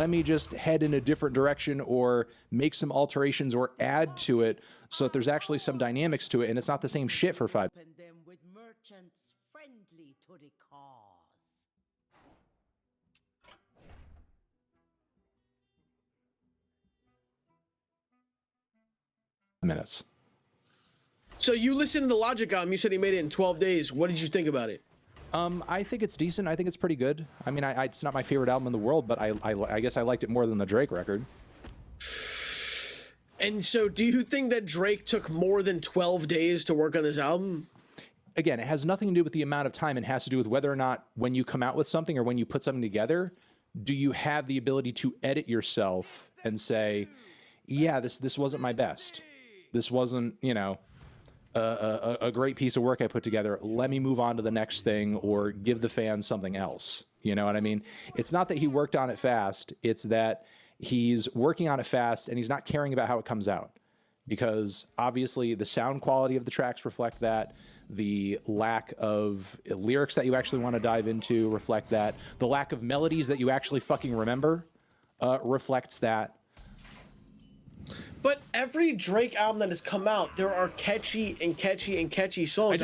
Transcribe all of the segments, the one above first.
let me just head in a different direction or make some alterations or add to it so that there's actually some dynamics to it and it's not the same shit for 5 Them with merchants friendly to the cause. minutes. So you listened to the Logic album. You said he made it in 12 days. What did you think about it? I think it's decent. I think it's pretty good. I mean, it's not my favorite album in the world, but I guess I liked it more than the Drake record. And so do you think that Drake took more than 12 days to work on this album? Again, it has nothing to do with the amount of time. It has to do with whether or not when you come out with something or when you put something together, do you have the ability to edit yourself and say, yeah, this wasn't my best. This wasn't, you know, a great piece of work I put together. Let me move on to the next thing or give the fans something else. You know what I mean? It's not that he worked on it fast. It's that he's working on it fast and he's not caring about how it comes out, because obviously the sound quality of the tracks reflect that. The lack of lyrics that you actually want to dive into reflect that. The lack of melodies that you actually fucking remember reflects that. But every Drake album that has come out, there are catchy songs. I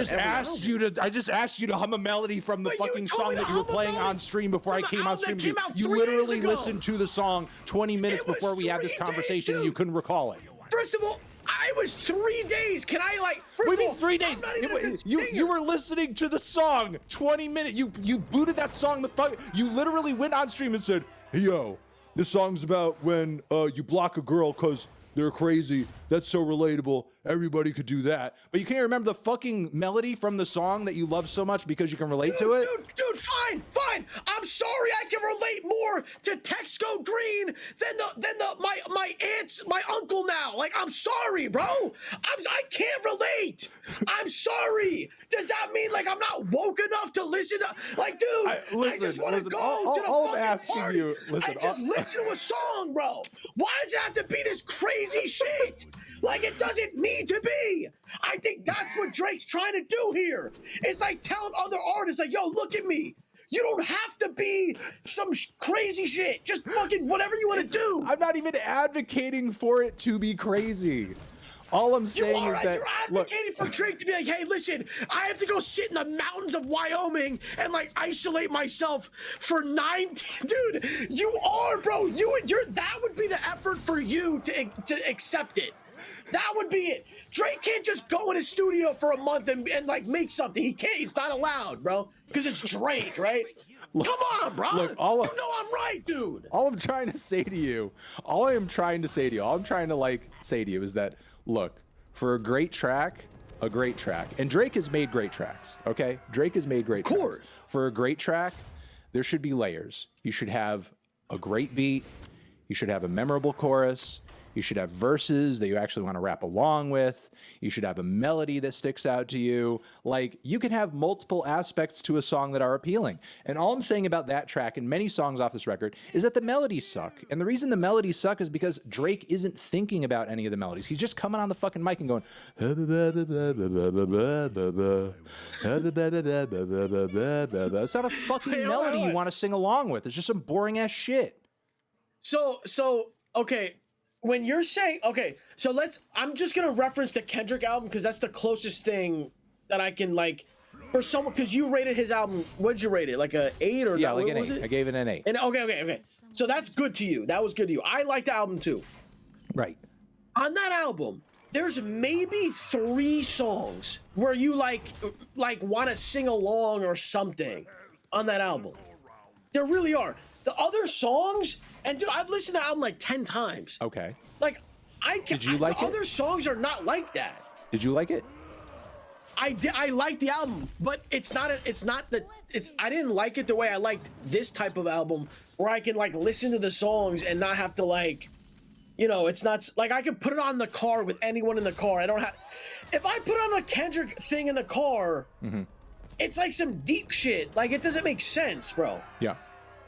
just asked you to hum a melody from the fucking song that you were playing on stream before I came on stream. You literally listened to the song 20 minutes before we had this conversation and you couldn't recall it. First of all, I was 3 days. Can I like? What do you mean 3 days? You were listening to the song 20 minutes. You booted that song the fuck. You literally went on stream and said, "Hey yo, this song's about when you block a girl because they're crazy. That's so relatable. Everybody could do that." But you can't remember the fucking melody from the song that you love so much because you can relate to it? Dude, fine. I'm sorry I can relate more to Texco Green than my aunt's, my uncle now. Like, I'm sorry, bro. I can't relate. I'm sorry. Does that mean, like, I'm not woke enough to listen to, like, dude, I just want to go to the fucking party. I just listen to a song, bro. Why does it have to be this crazy shit? Like, it doesn't need to be. I think that's what Drake's trying to do here. It's like telling other artists, like, yo, look at me. You don't have to be some crazy shit. Just fucking whatever you want to do. I'm not even advocating for it to be crazy. All I'm saying is that, you're advocating for Drake to be like, hey, listen, I have to go sit in the mountains of Wyoming and like isolate myself for 19. Dude, you are, bro. That would be the effort for you to accept it. That would be it. Drake can't just go in his studio for a month and like make something. He can't. He's not allowed, bro. Because it's Drake, right? Come on, bro. Look, you know I'm right, dude. All I'm trying to say to you, all I'm trying to say to you is that, look, for a great track, and Drake has made great tracks, okay? Drake has made great tracks. Of course. For a great track, there should be layers. You should have a great beat. You should have a memorable chorus. You should have verses that you actually want to rap along with. You should have a melody that sticks out to you. Like, you can have multiple aspects to a song that are appealing. And all I'm saying about that track and many songs off this record is that the melodies suck. And the reason the melodies suck is because Drake isn't thinking about any of the melodies. He's just coming on the fucking mic and going, it's not a fucking melody you want to sing along with. It's just some boring ass shit. So, okay. When you're saying, okay, so I'm just going to reference the Kendrick album because that's the closest thing that I can, like, for someone, because you rated his album, what'd you rate it? Like a 8 or? Yeah, like an 8. I gave it an 8. And okay. So that's good to you. That was good to you. I like the album too. Right. On that album, there's maybe 3 songs where you like want to sing along or something on that album. There really are. The other songs, and dude, I've listened to the album like 10 times. Okay. Like, Did you like it? Other songs are not like that. Did you like it? I like the album, but I didn't like it the way I liked this type of album where I can like listen to the songs and not have to like, you know, it's not like I can put it on the car with anyone in the car. I don't have, if I put on the Kendrick thing in the car, it's like some deep shit. Like, it doesn't make sense, bro. Yeah.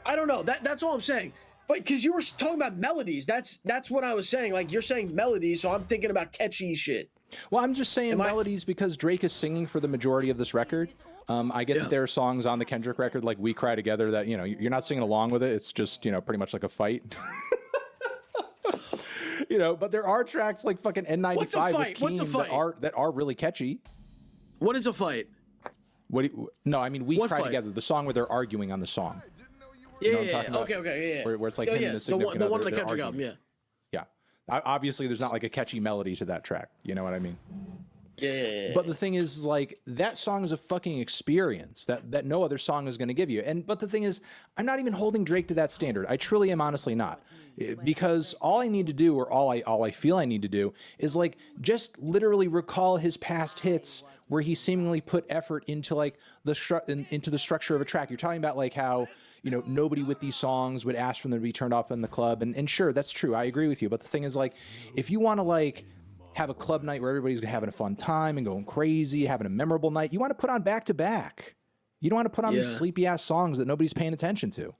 I don't know. That's all I'm saying. But because you were talking about melodies, that's what I was saying. Like, you're saying melodies, so I'm thinking about catchy shit. Well, I'm just saying melodies because Drake is singing for the majority of this record. I get that there are songs on the Kendrick record like "We Cry Together" that you're not singing along with it. It's just pretty much like a fight. But there are tracks like fucking N95 with Keem that are really catchy. What is a fight? No, I mean "We What Cry fight? Together," the song where they're arguing on the song. Yeah, what I'm talking about? Okay. Where it's like Oh, him yeah. and the significant The other, one on the they're Kendrick arguing. album, yeah. Obviously, there's not like a catchy melody to that track. You know what I mean? Yeah. But the thing is, like, that song is a fucking experience that no other song is going to give you. But the thing is, I'm not even holding Drake to that standard. I truly am honestly not. Because all I need to do, or all I feel I need to do, is like just literally recall his past hits where he seemingly put effort into like into the structure of a track. You're talking about like how nobody with these songs would ask for them to be turned off in the club, and sure, that's true. I agree with you. But the thing is, like, if you want to like have a club night where everybody's having a fun time and going crazy, having a memorable night, you want to put on back to back. You don't want to put on these sleepy ass songs that nobody's paying attention to.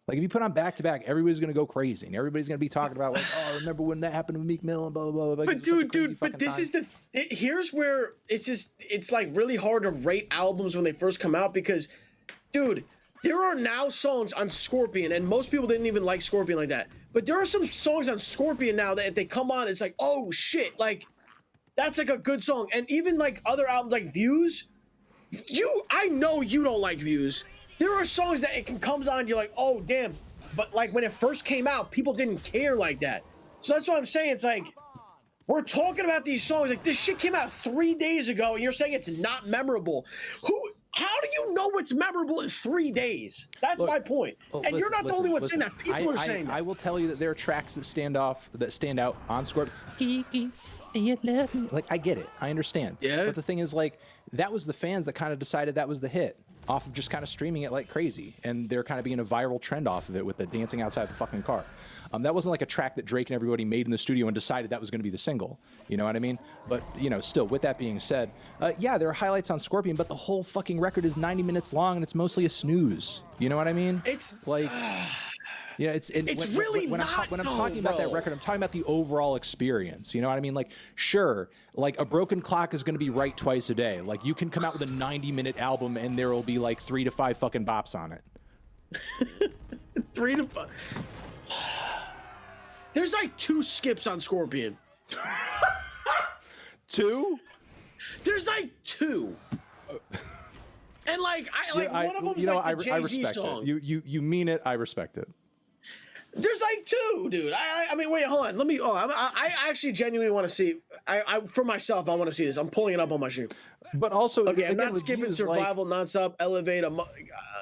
Like, if you put on back to back, everybody's gonna go crazy, and everybody's gonna be talking about like, oh, remember when that happened with Meek Mill and blah blah blah. But dude, but this is here's where it's like really hard to rate albums when they first come out because, dude, there are now songs on Scorpion, and most people didn't even like Scorpion like that. But there are some songs on Scorpion now that if they come on, it's like, oh shit, like that's like a good song. And even like other albums like Views, I know you don't like Views. There are songs that it comes on, you're like, oh damn. But like when it first came out, people didn't care like that. So that's what I'm saying. It's like we're talking about these songs like this shit came out 3 days ago, and you're saying it's not memorable. How do you know it's memorable in 3 days? That's my point. And you're not the only one saying that. People are saying that. I will tell you that there are tracks that stand out on Scorpion. Like, I get it. I understand. Yeah. But the thing is, like, that was the fans that kind of decided that was the hit off of just kind of streaming it like crazy. And they're kind of being a viral trend off of it with the dancing outside the fucking car. That wasn't like a track that Drake and everybody made in the studio and decided that was going to be the single. You know what I mean? But, still, with that being said, yeah, there are highlights on Scorpion, but the whole fucking record is 90 minutes long and it's mostly a snooze. You know what I mean? It's like... Yeah, it's really when not. I'm talking about that record, I'm talking about the overall experience. You know what I mean? Like, sure, like a broken clock is going to be right twice a day. Like, you can come out with a 90-minute album and there will be like 3 to 5 fucking bops on it. 3 to 5. There's like 2 skips on Scorpion. 2? There's like 2. And like one of them's like the Jay-Z song. It. You mean it. I respect it. There's like 2, dude. I mean, wait, hold on. Let me. I actually genuinely want to see. I for myself, I want to see this. I'm pulling it up on my stream. But also, okay, again, I'm not skipping Survival, Nonstop, Elevate.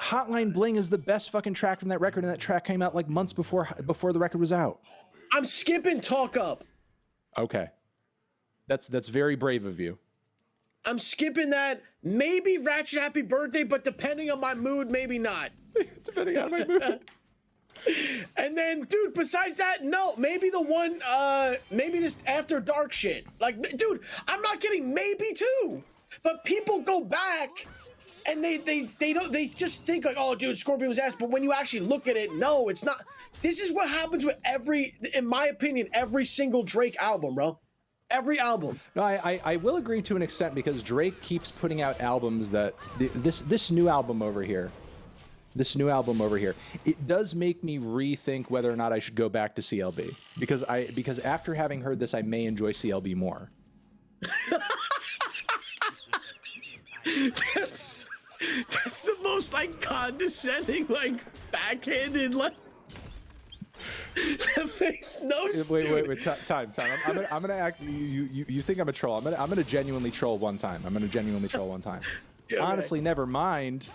Hotline Bling is the best fucking track from that record, and that track came out like months before the record was out. I'm skipping Talk Up. Okay, that's very brave of you. I'm skipping that. Maybe Ratchet Happy Birthday, but depending on my mood, maybe not. Depending on my mood. And then, dude, besides that, no, maybe the one, maybe this After Dark shit. Like, dude, I'm not kidding, maybe 2. But people go back and they just think like, oh, dude, Scorpion was ass. But when you actually look at it, no, it's not. This is what happens with in my opinion, every single Drake album, bro. Every album. No, I will agree to an extent because Drake keeps putting out albums that this new album over here, it does make me rethink whether or not I should go back to CLB because after having heard this, I may enjoy CLB more. That's the most like condescending, like backhanded, like. That makes no sense. Wait, time. I'm gonna act. You think I'm a troll? I'm gonna genuinely troll one time. Yeah, honestly, never mind.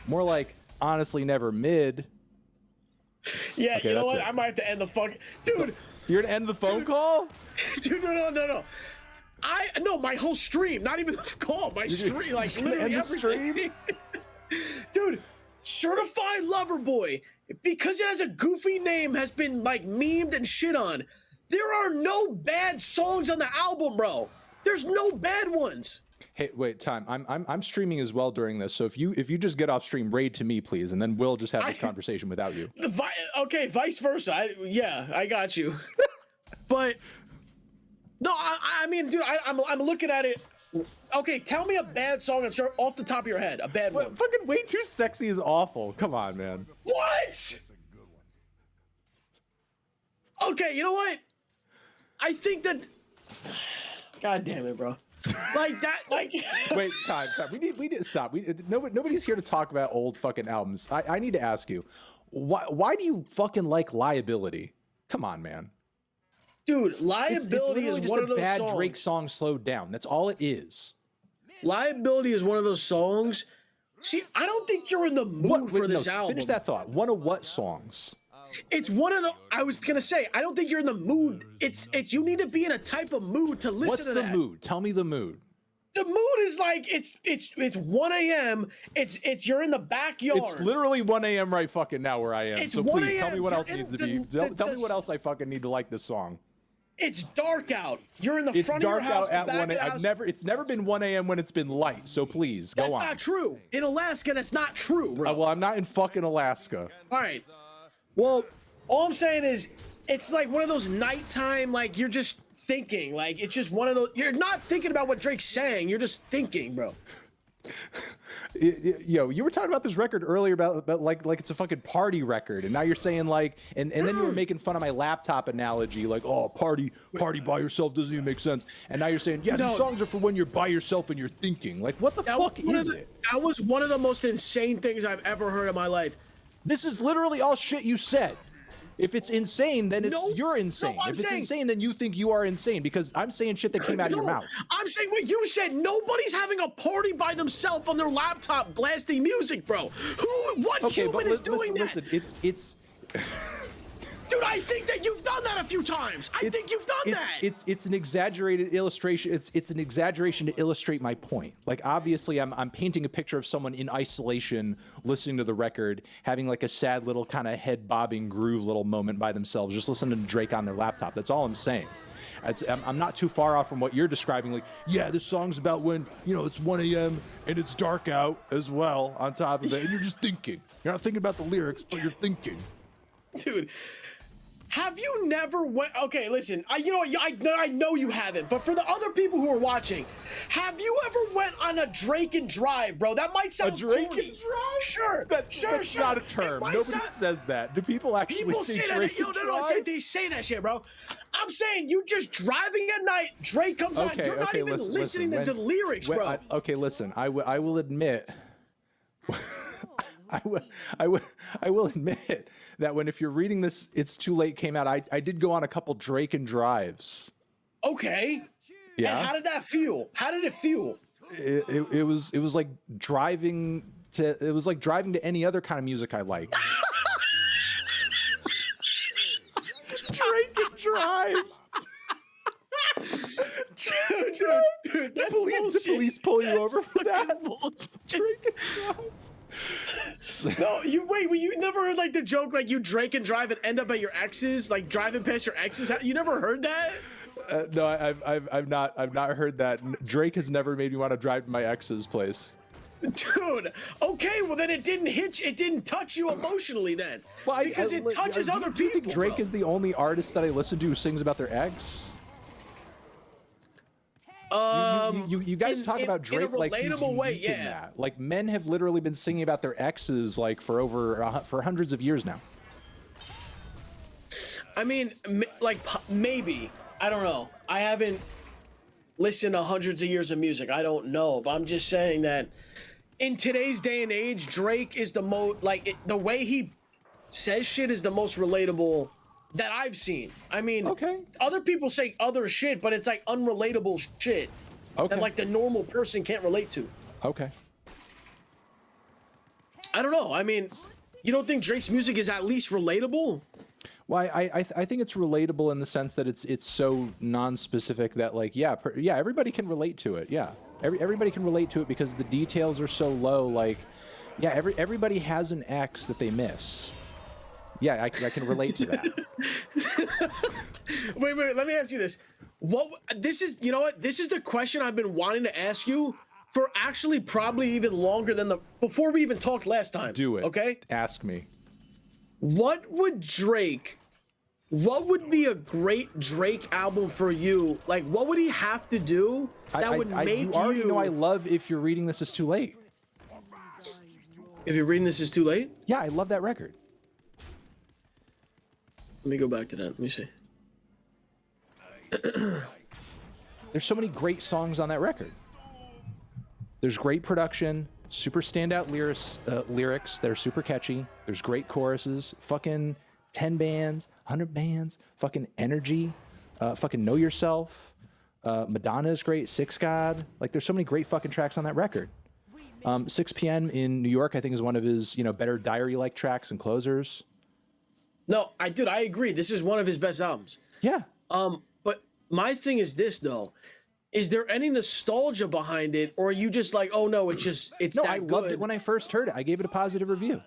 More like honestly, never mid. Yeah, okay, you know what? It. I might have to end the fuck, dude. So, you're gonna end the phone call? Dude, no. No, my whole stream, not even the call. My stream, like literally everything. Dude, Certified Lover Boy. Because it has a goofy name, has been like memed and shit on. There are no bad songs on the album, bro. There's no bad ones. Hey, wait, time. I'm streaming as well during this, so if you just get off stream, raid to me, please, and then we'll just have this conversation without you. Okay, vice versa. I got you. But no, I mean, dude, I'm looking at it. Okay, tell me a bad song and start off the top of your head. A bad one. Fucking Way Too Sexy is awful. Come on, man. What? Okay, you know what? I think that. God damn it, bro. Like that, like. Wait, time. We need to stop. Nobody's here to talk about old fucking albums. I need to ask you, why do you fucking like Liability? Come on, man. Dude, Liability is just one a of those bad songs. Drake song slowed down. That's all it is. Liability is one of those songs. See, I don't think you're in the mood for this album. Finish that thought. One of what songs? It's one of the. I was gonna say, I don't think you're in the mood. It's. You need to be in a type of mood to listen What's to the that. mood? Tell me the mood. The mood is like it's 1 a.m. It's you're in the backyard. It's literally 1 a.m. right fucking now where I am. It's So 1 please tell me what You're else in needs to the- be. Tell me what else I fucking need to like this song. It's dark out. You're in the It's front dark of your house. out at the back 1 of the a.m. house. It's never been 1 a.m. when it's been light. So please go That's on. not true. In Alaska, that's not true, bro. Well, I'm not in fucking Alaska. All right. Well, all I'm saying is, it's like one of those nighttime, like you're just thinking. Like it's just one of those. You're not thinking about what Drake's saying. You're just thinking, bro. Yo, you were talking about this record earlier about like it's a fucking party record, and now you're saying like, and then you were making fun of my laptop analogy, like, oh, party by yourself doesn't even make sense, and now you're saying, yeah, these songs are for when you're by yourself and you're thinking. Like, what the fuck is it? That was one of the most insane things I've ever heard in my life. This is literally all shit you said. If it's insane, then you're insane. If it's insane, then you think you are insane, because I'm saying shit that came out of your mouth. I'm saying what you said. Nobody's having a party by themselves on their laptop blasting music, bro. What human is doing that? Listen, it's Dude, I think that you've done that a few times. I think you've done that. It's an exaggerated illustration. It's an exaggeration to illustrate my point. Like, obviously, I'm painting a picture of someone in isolation, listening to the record, having like a sad little kind of head bobbing groove little moment by themselves, just listening to Drake on their laptop. That's all I'm saying. I'm not too far off from what you're describing. Like, yeah, this song's about when, it's 1 a.m. and it's dark out as well on top of it, and you're just thinking. You're not thinking about the lyrics, but you're thinking. Dude. Have you never went? Okay, listen. I know you haven't, but for the other people who are watching, have you ever went on a Drake and drive, bro? That might sound a Drake corny. and drive. Sure, that's not a term. Nobody says that. Do people actually say Drake and drive? No, they say that shit, bro. I'm saying you just driving at night. Drake comes on. You're not even listening to the lyrics, bro. Listen. I will admit. I will admit that if you're reading this, It's Too Late came out, I did go on a couple Drake and drives. Okay. Yeah. And how did that feel? How did it feel? It was like driving to any other kind of music I like. Drake and drive. Dude, the police pull you over for that? Drake and drive. No, you never heard like the joke like you Drake and drive and end up at your ex's, like driving past your ex's? You never heard that? No, I've not heard that. Drake has never made me want to drive to my ex's place. Dude, okay, well then it didn't touch you emotionally then. Well, because it touches other people. Do you think Drake is the only artist that I listen to who sings about their ex? You guys talk about Drake like he's unique in that. Like, men have literally been singing about their exes like for hundreds of years now. I mean, like maybe, I don't know. I haven't listened to hundreds of years of music. I don't know, but I'm just saying that in today's day and age, Drake is the most the way he says shit is the most relatable that I've seen. I mean, other people say other shit, but it's like unrelatable shit that like the normal person can't relate to. Okay. I don't know. I mean, you don't think Drake's music is at least relatable? Well, I think it's relatable in the sense that it's so non-specific that like everybody can relate to it. Yeah, everybody can relate to it because the details are so low. Like, yeah, everybody has an ex that they miss. Yeah, I can relate to that. Wait, let me ask you this. This is the question I've been wanting to ask you for actually probably even longer than before we even talked last time. Do it. Okay? Ask me. What would Drake What would be a great Drake album for you? Like, what would he have to do that would make you already know I love If You're Reading This Is Too Late. If you're reading this is too late? Yeah, I love that record. Let me go back to that. Let me see. There's so many great songs on that record. There's great production, super standout lyrics that are super catchy. There's great choruses, fucking 10 bands, 100 bands, fucking energy, fucking Know Yourself. Madonna is great, Six God. Like, there's so many great fucking tracks on that record. 6 p.m. in New York, I think, is one of his, better diary-like tracks and closers. No, I agree. This is one of his best albums. Yeah. But my thing is this though. Is there any nostalgia behind it, or are you just like, oh no, it's No, that I good? loved it when I first heard it. I gave it a positive review.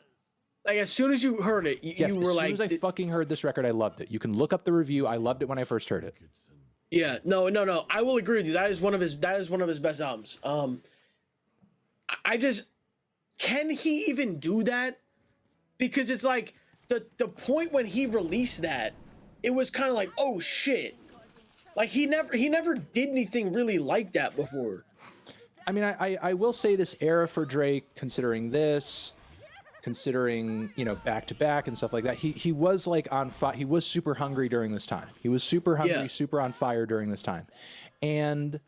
Like, as soon as you heard it, Yes, you were like, as soon as I fucking heard this record, I loved it. You can look up the review. I loved it when I first heard it. yeah, no. I will agree with you. That is one of his best albums. I just, can he even do that? Because it's like the point when he released that, it was kind of like, oh shit. Like, he never did anything really like that before. I mean, I will say this era for Drake, considering back to back and stuff like that, he was like on fire. He was super hungry during this time. He was super hungry, super on fire during this time. And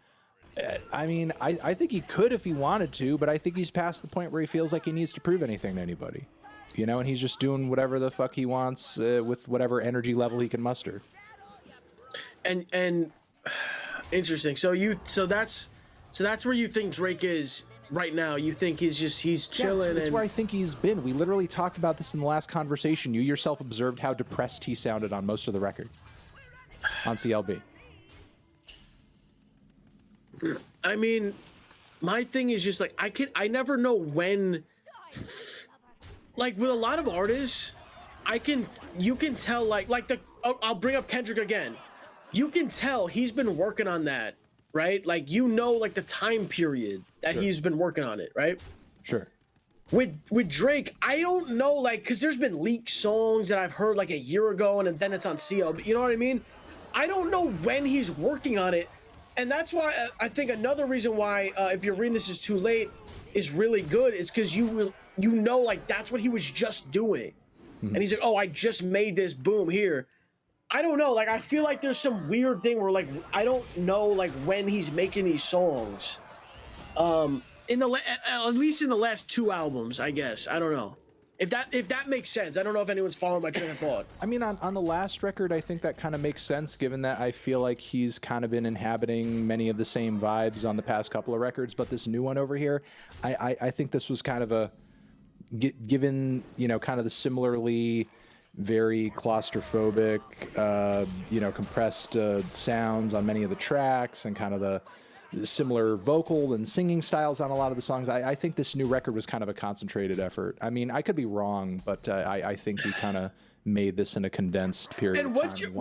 I mean, I think he could if he wanted to, but I think he's past the point where he feels like he needs to prove anything to anybody. And he's just doing whatever the fuck he wants with whatever energy level he can muster. And interesting. So that's where you think Drake is right now. You think he's chilling. That's where I think he's been. We literally talked about this in the last conversation. You yourself observed how depressed he sounded on most of the record on CLB. I mean, my thing is just like, I never know when, like, with a lot of artists, you can tell, like I'll bring up Kendrick again. You can tell he's been working on that, right? Like, like the time period that he's been working on it, right? Sure. With Drake, I don't know, like, because there's been leaked songs that I've heard like a year ago, and then it's on CLB. You know what I mean? I don't know when he's working on it. And that's why I think another reason why If You're Reading This Is Too Late is really good is because like, that's what he was just doing. Mm-hmm. And he's like, oh, I just made this, boom, here. I don't know, like, I feel like there's some weird thing where, like, I don't know, like, when he's making these songs. At least in the last 2 albums, I guess. I don't know. If that makes sense. I don't know if anyone's following my train of thought. I mean, on the last record, I think that kind of makes sense, given that I feel like he's kind of been inhabiting many of the same vibes on the past couple of records. But this new one over here, I think this was kind of given, kind of the similarly very claustrophobic, compressed sounds on many of the tracks, and kind of the similar vocal and singing styles on a lot of the songs. I think this new record was kind of a concentrated effort. I mean, I could be wrong, but I think he kind of made this in a condensed period. And what's your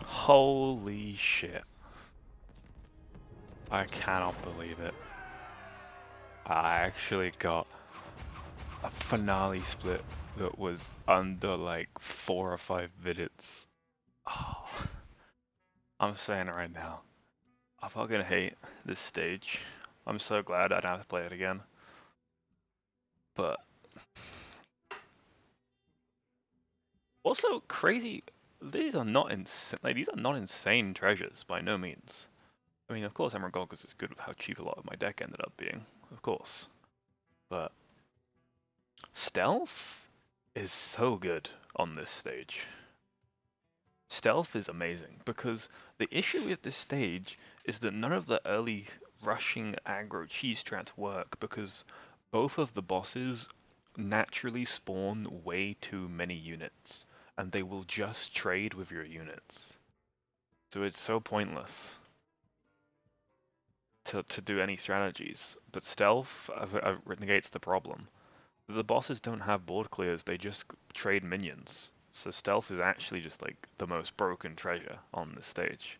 Holy shit! I cannot believe it. I actually got a finale split that was under like 4 or 5 minutes. Oh, I'm saying it right now. I fucking hate this stage. I'm so glad I don't have to play it again. But also crazy. These are not insane treasures by no means. I mean, of course, Emerald Goggles is good with how cheap a lot of my deck ended up being, of course. But Stealth is so good on this stage. Stealth is amazing because the issue with this stage is that none of the early rushing aggro cheese strats work because both of the bosses naturally spawn way too many units and they will just trade with your units. So it's so pointless to do any strategies. But Stealth negates the problem. The bosses don't have board clears, they just trade minions. So Stealth is actually just like the most broken treasure on this stage.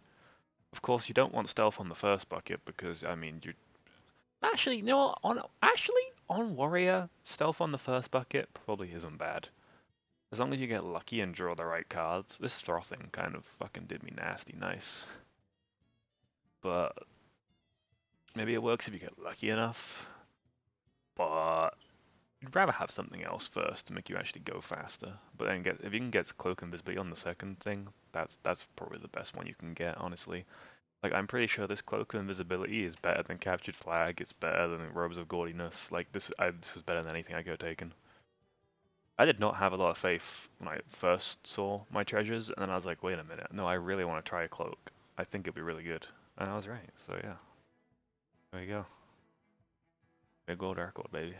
Of course, you don't want Stealth on the first bucket because, I mean, you actually, you know what? On Warrior, Stealth on the first bucket probably isn't bad. As long as you get lucky and draw the right cards. This frothing kind of fucking did me nasty nice. But maybe it works if you get lucky enough. But you'd rather have something else first to make you actually go faster. But then if you can get Cloak Invisibility on the second thing, that's probably the best one you can get, honestly. Like, I'm pretty sure this Cloak of Invisibility is better than Captured Flag, it's better than Robes of Gaudiness. Like, this is better than anything I could have taken. I did not have a lot of faith when I first saw my treasures, and then I was like, wait a minute, no, I really want to try a Cloak. I think it'd be really good. And I was right, so yeah. There you go. Big gold record, baby.